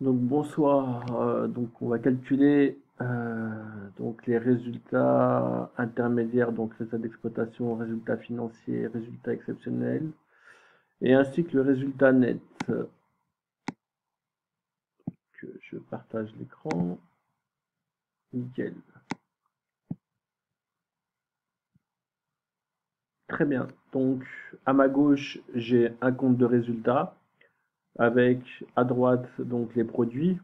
Donc bonsoir, donc on va calculer donc les résultats intermédiaires, donc résultats d'exploitation, résultats financiers, résultats exceptionnels, et ainsi que le résultat net. Que je partage l'écran, nickel. Très bien, donc à ma gauche j'ai un compte de résultats avec à droite donc les produits,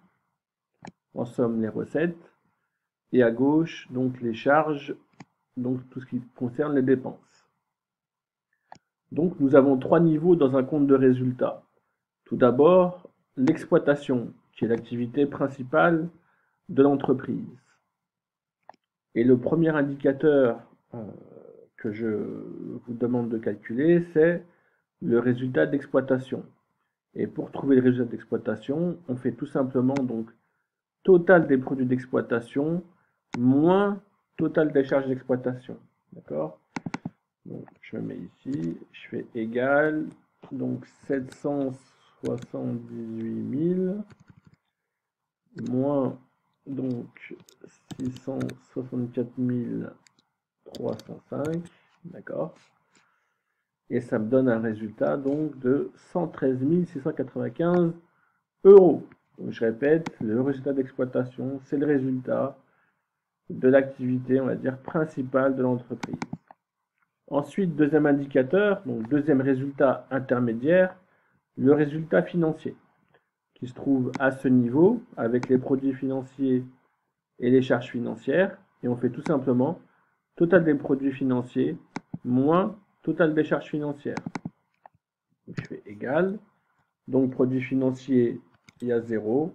en somme les recettes, et à gauche donc les charges, donc tout ce qui concerne les dépenses. Donc nous avons trois niveaux dans un compte de résultats. Tout d'abord, l'exploitation, qui est l'activité principale de l'entreprise. Et le premier indicateur que je vous demande de calculer, c'est le résultat d'exploitation. Et pour trouver le résultat d'exploitation, on fait tout simplement donc total des produits d'exploitation moins total des charges d'exploitation. D'accord? Donc je me mets ici, je fais égal, donc 778 000 moins donc 664 305, d'accord? Et ça me donne un résultat donc de 113 695 euros. Donc je répète, le résultat d'exploitation, c'est le résultat de l'activité, on va dire, principale de l'entreprise. Ensuite, deuxième indicateur, donc deuxième résultat intermédiaire, le résultat financier, qui se trouve à ce niveau avec les produits financiers et les charges financières. Et on fait tout simplement total des produits financiers moins total des charges financières. Donc je fais égal. Donc produits financiers, il y a 0,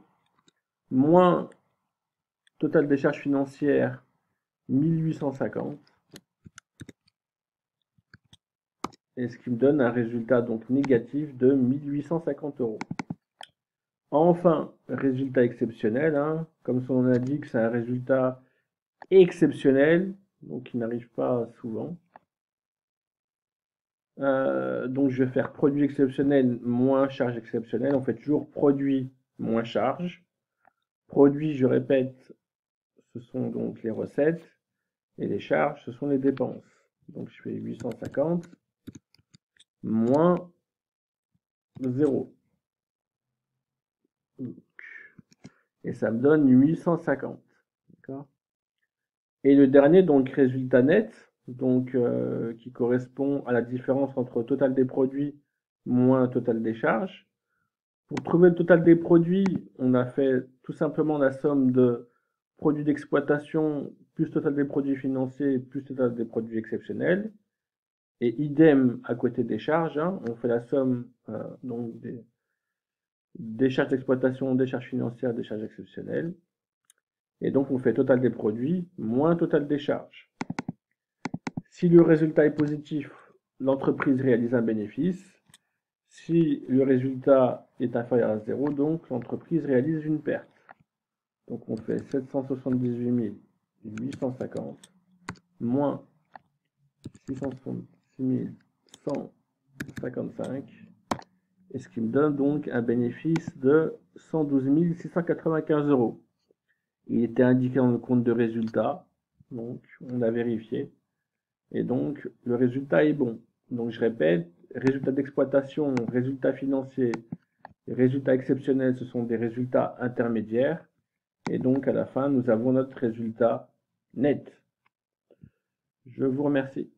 moins total des charges financières, 1850. Et ce qui me donne un résultat donc négatif de 1850 euros. Enfin, résultat exceptionnel, hein, comme son nom l'indique, c'est un résultat exceptionnel, donc qui n'arrive pas souvent. Donc je vais faire produit exceptionnel moins charge exceptionnelle. On fait toujours produit moins charge. Produit, je répète, ce sont donc les recettes et les charges, ce sont les dépenses. Donc je fais 850 moins 0. Et ça me donne 850. D'accord? Et le dernier, donc résultat net, donc qui correspond à la différence entre total des produits moins total des charges. Pour trouver le total des produits, on a fait tout simplement la somme de produits d'exploitation plus total des produits financiers plus total des produits exceptionnels. Et idem à côté des charges, hein, on fait la somme donc des charges d'exploitation, des charges financières, des charges exceptionnelles. Et donc on fait total des produits moins total des charges. Si le résultat est positif, l'entreprise réalise un bénéfice. Si le résultat est inférieur à 0, donc l'entreprise réalise une perte. Donc on fait 778 850 moins 666 155, et ce qui me donne donc un bénéfice de 112 695 euros. Il était indiqué dans le compte de résultat, donc on a vérifié, et donc le résultat est bon. Donc je répète, résultat d'exploitation, résultat financier, résultats exceptionnels, ce sont des résultats intermédiaires. Et donc, à la fin, nous avons notre résultat net. Je vous remercie.